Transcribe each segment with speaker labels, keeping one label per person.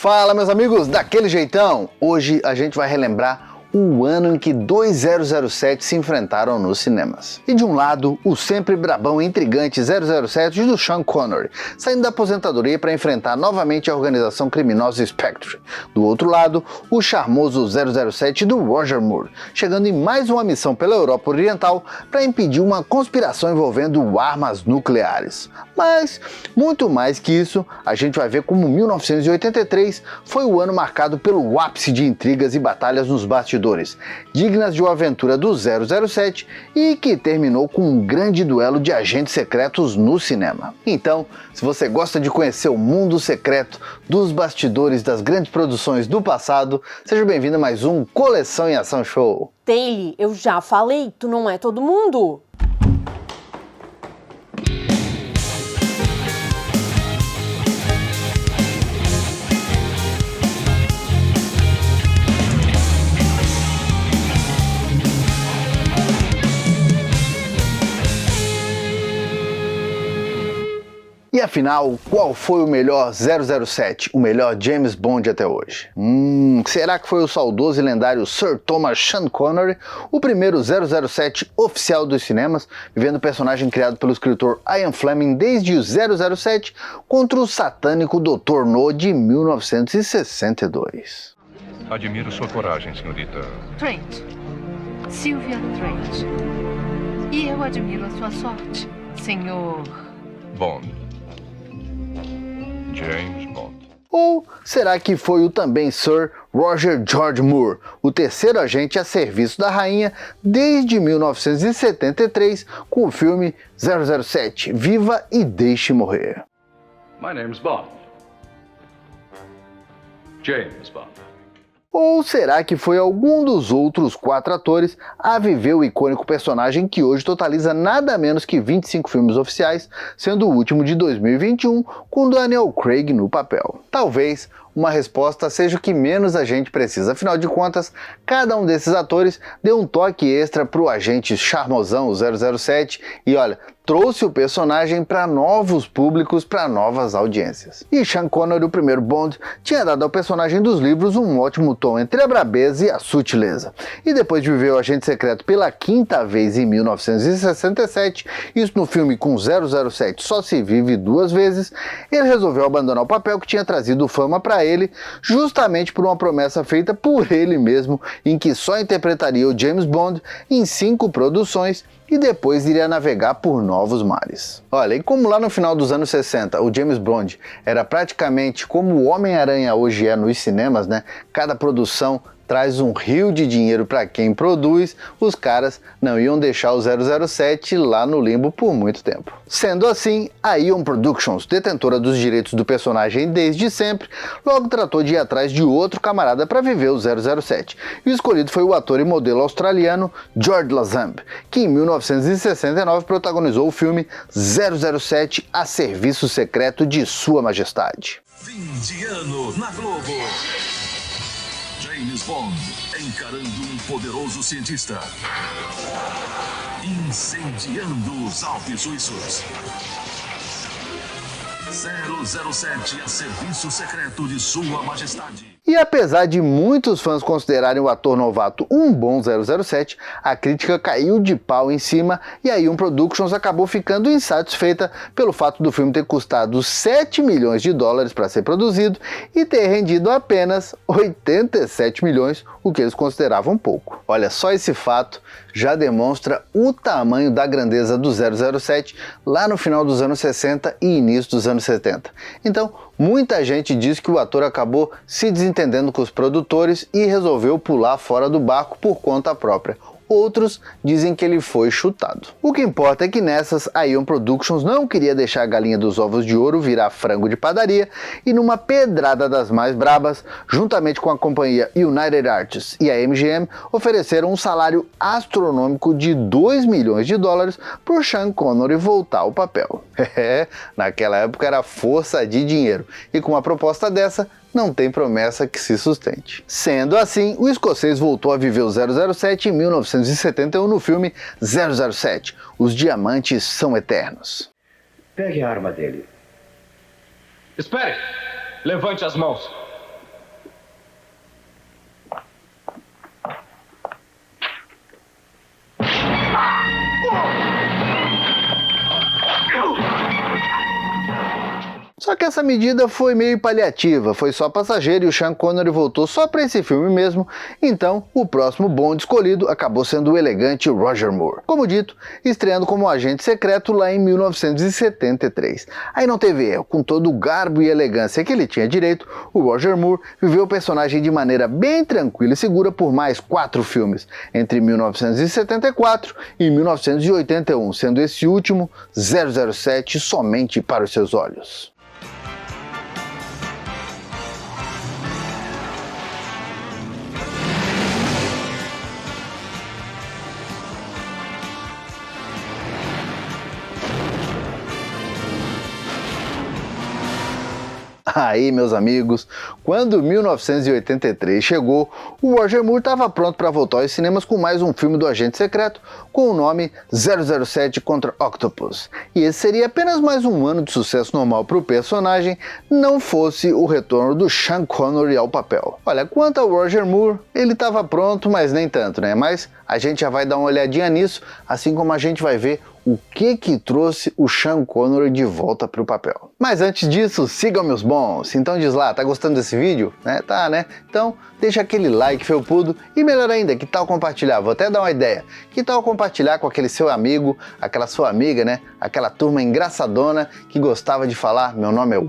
Speaker 1: Fala, meus amigos, daquele jeitão! Hoje a gente vai relembrar o ano em que dois 007 se enfrentaram nos cinemas. E de um lado, o sempre brabão e intrigante 007 do Sean Connery, saindo da aposentadoria para enfrentar novamente a organização criminosa Spectre. Do outro lado, o charmoso 007 do Roger Moore, chegando em mais uma missão pela Europa Oriental para impedir uma conspiração envolvendo armas nucleares. Mas, muito mais que isso, a gente vai ver como 1983 foi o ano marcado pelo ápice de intrigas e batalhas nos bastidores, dignas de uma aventura do 007 e que terminou com um grande duelo de agentes secretos no cinema. Então, se você gosta de conhecer o mundo secreto dos bastidores das grandes produções do passado, seja bem-vindo a mais um Coleção em Ação Show.
Speaker 2: Taylor, eu já falei, tu não é todo mundo.
Speaker 1: E afinal, qual foi o melhor 007, o melhor James Bond até hoje? Será que foi o saudoso e lendário Sir Thomas Sean Connery, o primeiro 007 oficial dos cinemas, vivendo o personagem criado pelo escritor Ian Fleming desde o 007 contra o satânico Dr. No de 1962?
Speaker 3: Admiro sua coragem, senhorita.
Speaker 4: Trent. Sylvia Trent. E eu admiro a sua sorte, senhor...
Speaker 3: Bond. James Bond.
Speaker 1: Ou será que foi o também Sir Roger George Moore, o terceiro agente a serviço da rainha desde 1973 com o filme 007, Viva e Deixe Morrer?
Speaker 5: My name's Bond. James Bond.
Speaker 1: Ou será que foi algum dos outros 4 atores a viver o icônico personagem que hoje totaliza nada menos que 25 filmes oficiais, sendo o último de 2021 com Daniel Craig no papel? Talvez uma resposta seja o que menos a gente precisa, afinal de contas, cada um desses atores deu um toque extra pro agente charmosão, o 007, e olha, trouxe o personagem para novos públicos, para novas audiências. E Sean Connery, o primeiro Bond, tinha dado ao personagem dos livros um ótimo tom entre a brabeza e a sutileza. E depois de viver o agente secreto pela 5ª vez em 1967, isso no filme com 007 só se vive 2 vezes, ele resolveu abandonar o papel que tinha trazido fama para ele, justamente por uma promessa feita por ele mesmo, em que só interpretaria o James Bond em 5 produções e depois iria navegar por novos mares. Olha, e como lá no final dos anos 60 o James Bond era praticamente como o Homem-Aranha hoje é nos cinemas, né? Cada produção traz um rio de dinheiro para quem produz, os caras não iam deixar o 007 lá no limbo por muito tempo. Sendo assim, a Eon Productions, detentora dos direitos do personagem desde sempre, logo tratou de ir atrás de outro camarada para viver o 007. E o escolhido foi o ator e modelo australiano George Lazenby, que em 1969 protagonizou o filme 007 a serviço secreto de Sua Majestade.
Speaker 6: Fim de ano na Globo. James Bond encarando um poderoso cientista, incendiando os Alpes suíços. 007 a serviço secreto de Sua Majestade.
Speaker 1: E apesar de muitos fãs considerarem o ator novato um bom 007, a crítica caiu de pau em cima e a Eon Productions acabou ficando insatisfeita pelo fato do filme ter custado 7 milhões de dólares para ser produzido e ter rendido apenas 87 milhões, o que eles consideravam pouco. Olha, só esse fato já demonstra o tamanho da grandeza do 007 lá no final dos anos 60 e início dos anos 70. Então, muita gente diz que o ator acabou se desentendendo com os produtores e resolveu pular fora do barco por conta própria. Outros dizem que ele foi chutado. O que importa é que nessas, a Eon Productions não queria deixar a galinha dos ovos de ouro virar frango de padaria e numa pedrada das mais brabas, juntamente com a companhia United Artists e a MGM, ofereceram um salário astronômico de 2 milhões de dólares por Sean Connery voltar ao papel. Naquela época era força de dinheiro, e com uma proposta dessa, não tem promessa que se sustente. Sendo assim, o escocês voltou a viver o 007 em 1971 no filme 007, Os Diamantes São Eternos.
Speaker 7: Pegue a arma dele.
Speaker 5: Espere! Levante as mãos.
Speaker 1: Só que essa medida foi meio paliativa, foi só passageira e o Sean Connery voltou só para esse filme mesmo, então o próximo Bond escolhido acabou sendo o elegante Roger Moore. Como dito, estreando como agente secreto lá em 1973. Aí não teve erro, com todo o garbo e elegância que ele tinha direito, o Roger Moore viveu o personagem de maneira bem tranquila e segura por mais 4 filmes, entre 1974 e 1981, sendo esse último 007 somente para os seus olhos. Aí, meus amigos, quando 1983 chegou, o Roger Moore estava pronto para voltar aos cinemas com mais um filme do agente secreto com o nome 007 contra Octopus. E esse seria apenas mais um ano de sucesso normal para o personagem, não fosse o retorno do Sean Connery ao papel. Olha, quanto ao Roger Moore, ele estava pronto, mas nem tanto, né? Mas a gente já vai dar uma olhadinha nisso, assim como a gente vai ver o que trouxe o Sean Connery de volta para o papel. Mas antes disso, sigam meus bons. Então diz lá, tá gostando desse vídeo? Tá, né? Então deixa aquele like felpudo e melhor ainda, que tal compartilhar? Vou até dar uma ideia. Que tal compartilhar com aquele seu amigo, aquela sua amiga, né? Aquela turma engraçadona que gostava de falar meu nome é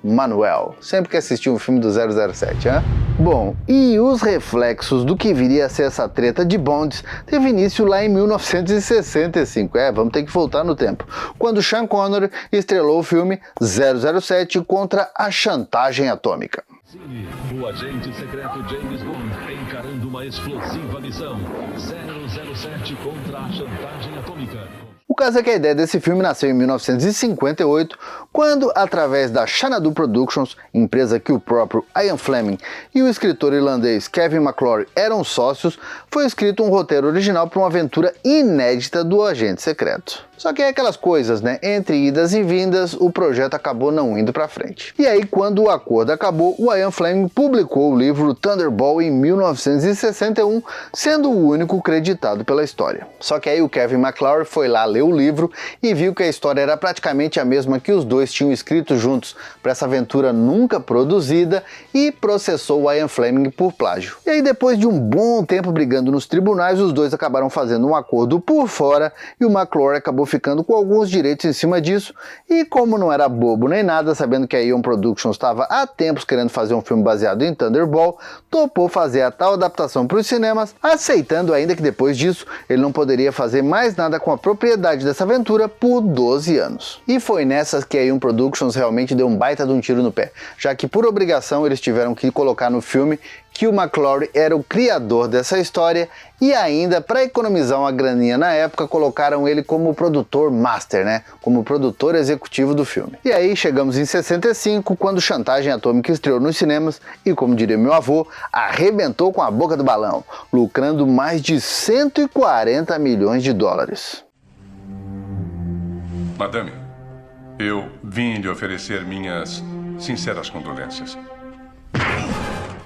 Speaker 1: Manuel, sempre que assistiu um filme do 007, hein? Bom, e os reflexos do que viria a ser essa treta de Bonds teve início lá em 1965, vamos ter que voltar no tempo, quando Sean Connery estrelou o filme 007 contra a chantagem atômica.
Speaker 6: Sim, o agente secreto James Bond encarando uma explosiva missão 007 contra a chantagem atômica.
Speaker 1: O caso é que a ideia desse filme nasceu em 1958, quando, através da Xanadu Productions, empresa que o próprio Ian Fleming e o escritor irlandês Kevin McClory eram sócios, foi escrito um roteiro original para uma aventura inédita do agente secreto. Só que é aquelas coisas, né? Entre idas e vindas, o projeto acabou não indo para frente. E aí, quando o acordo acabou, o Ian Fleming publicou o livro Thunderball em 1961, sendo o único creditado pela história. Só que aí o Kevin McClory foi lá ler o livro e viu que a história era praticamente a mesma que os dois tinham escrito juntos para essa aventura nunca produzida e processou o Ian Fleming por plágio. E aí, depois de um bom tempo brigando nos tribunais, os dois acabaram fazendo um acordo por fora e o McClory acabou ficando com alguns direitos em cima disso, e como não era bobo nem nada, sabendo que a Ion Productions estava há tempos querendo fazer um filme baseado em Thunderball, topou fazer a tal adaptação para os cinemas, aceitando ainda que depois disso ele não poderia fazer mais nada com a propriedade dessa aventura por 12 anos. E foi nessas que a Ion Productions realmente deu um baita de um tiro no pé, já que por obrigação eles tiveram que colocar no filme que o McClory era o criador dessa história e ainda, para economizar uma graninha na época, colocaram ele como produtor master, né? Como produtor executivo do filme. E aí chegamos em 65, quando Chantagem Atômica estreou nos cinemas e, como diria meu avô, arrebentou com a boca do balão, lucrando mais de 140 milhões de dólares.
Speaker 3: Madame, eu vim lhe oferecer minhas sinceras condolências.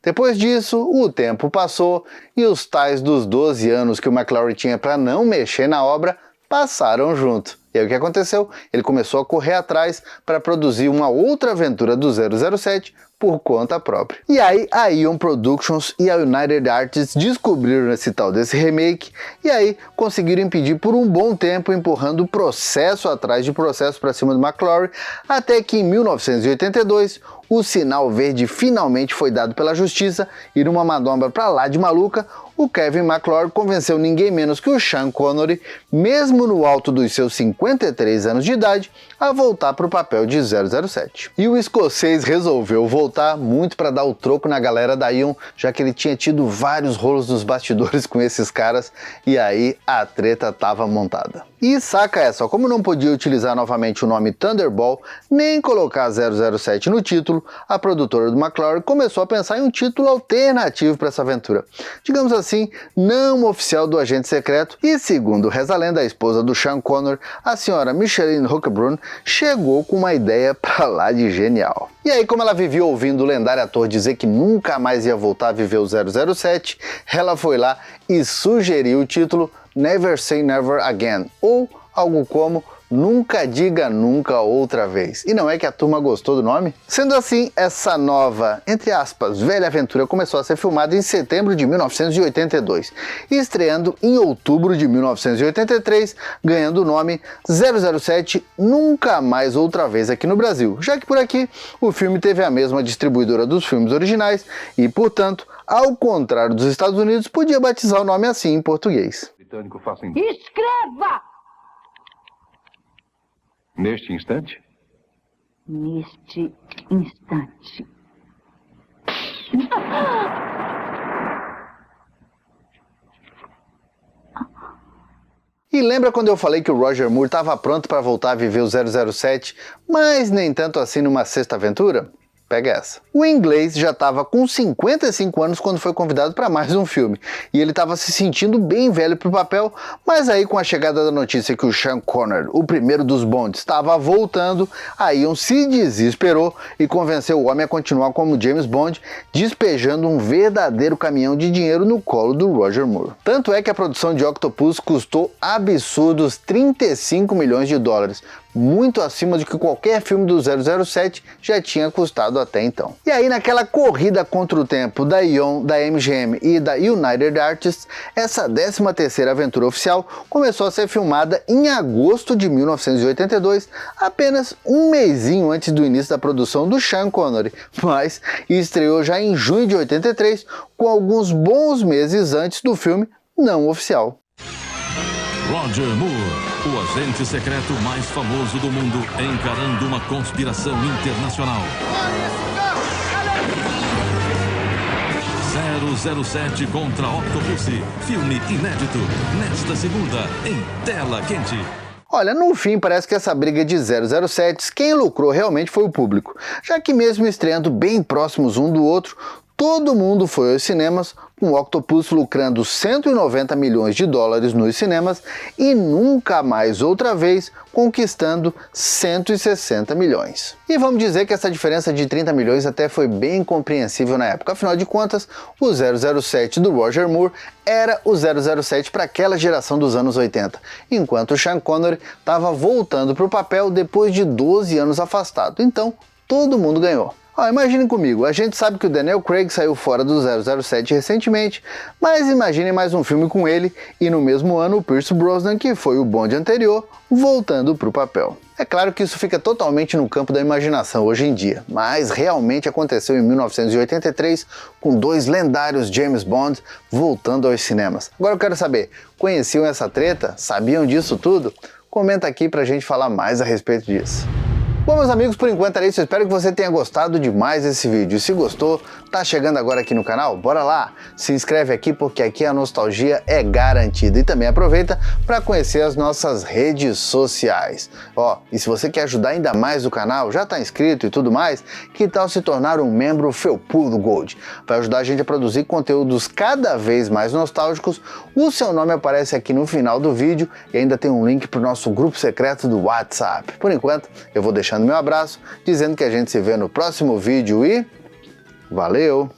Speaker 1: Depois disso, o tempo passou e os tais dos 12 anos que o McClory tinha para não mexer na obra passaram junto. E aí o que aconteceu? Ele começou a correr atrás para produzir uma outra aventura do 007 por conta própria. E aí a Ion Productions e a United Artists descobriram esse tal desse remake e aí conseguiram impedir por um bom tempo, empurrando processo atrás de processo para cima do McClory, até que em 1982 o sinal verde finalmente foi dado pela justiça e numa manobra pra lá de maluca, o Kevin McClory convenceu ninguém menos que o Sean Connery, mesmo no alto dos seus 53 anos de idade, a voltar para o papel de 007. E o escocês resolveu voltar muito para dar o troco na galera da Ion, já que ele tinha tido vários rolos nos bastidores com esses caras, e aí a treta tava montada. E saca essa, como não podia utilizar novamente o nome Thunderball, nem colocar 007 no título, a produtora do McClory começou a pensar em um título alternativo para essa aventura. Digamos assim, não oficial do agente secreto, e segundo reza a lenda, a esposa do Sean Connery, a senhora Micheline Hookerbrun, chegou com uma ideia pra lá de genial. E aí, como ela vivia ouvindo o lendário ator dizer que nunca mais ia voltar a viver o 007, ela foi lá e sugeriu o título Never Say Never Again, ou algo como Nunca Diga Nunca Outra Vez. E não é que a turma gostou do nome? Sendo assim, essa nova, entre aspas, velha aventura começou a ser filmada em setembro de 1982, estreando em outubro de 1983, ganhando o nome 007 Nunca Mais Outra Vez aqui no Brasil, já que por aqui o filme teve a mesma distribuidora dos filmes originais e, portanto, ao contrário dos Estados Unidos, podia batizar o nome assim em português.
Speaker 5: Britânico faça em...
Speaker 7: Escreva!
Speaker 5: Neste instante?
Speaker 7: Neste instante.
Speaker 1: E lembra quando eu falei que o Roger Moore estava pronto para voltar a viver o 007, mas nem tanto assim numa sexta aventura? Pega essa. O inglês já estava com 55 anos quando foi convidado para mais um filme, e ele estava se sentindo bem velho para o papel, mas aí com a chegada da notícia que o Sean Connery, o primeiro dos Bonds, estava voltando, a Eon se desesperou e convenceu o homem a continuar como James Bond, despejando um verdadeiro caminhão de dinheiro no colo do Roger Moore. Tanto é que a produção de Octopus custou absurdos 35 milhões de dólares, muito acima do que qualquer filme do 007 já tinha custado até então. E aí naquela corrida contra o tempo da Eon, da MGM e da United Artists, essa 13ª aventura oficial começou a ser filmada em agosto de 1982, apenas um mesinho antes do início da produção do Sean Connery, mas estreou já em junho de 83, com alguns bons meses antes do filme não oficial.
Speaker 6: Roger Moore, o agente secreto mais famoso do mundo, encarando uma conspiração internacional. 007 contra Octopus, filme inédito, nesta segunda, em tela quente.
Speaker 1: Olha, no fim parece que essa briga de 007, quem lucrou realmente foi o público, já que mesmo estreando bem próximos um do outro, todo mundo foi aos cinemas, com o Octopus lucrando 190 milhões de dólares nos cinemas e Nunca Mais Outra Vez conquistando 160 milhões. E vamos dizer que essa diferença de 30 milhões até foi bem compreensível na época, afinal de contas, o 007 do Roger Moore era o 007 para aquela geração dos anos 80, enquanto o Sean Connery estava voltando para o papel depois de 12 anos afastado, então todo mundo ganhou. Imaginem comigo, a gente sabe que o Daniel Craig saiu fora do 007 recentemente, mas imaginem mais um filme com ele e no mesmo ano o Pierce Brosnan, que foi o Bond anterior, voltando para o papel. É claro que isso fica totalmente no campo da imaginação hoje em dia, mas realmente aconteceu em 1983 com dois lendários James Bond voltando aos cinemas. Agora eu quero saber, conheciam essa treta? Sabiam disso tudo? Comenta aqui pra gente falar mais a respeito disso. Bom, meus amigos, por enquanto era isso. Eu espero que você tenha gostado demais desse vídeo. E se gostou, tá chegando agora aqui no canal? Bora lá! Se inscreve aqui porque aqui a nostalgia é garantida. E também aproveita para conhecer as nossas redes sociais. E se você quer ajudar ainda mais o canal, já tá inscrito e tudo mais, que tal se tornar um membro Felpudo Gold? Vai ajudar a gente a produzir conteúdos cada vez mais nostálgicos. O seu nome aparece aqui no final do vídeo e ainda tem um link para o nosso grupo secreto do WhatsApp. Por enquanto, eu vou deixando meu abraço, dizendo que a gente se vê no próximo vídeo e valeu!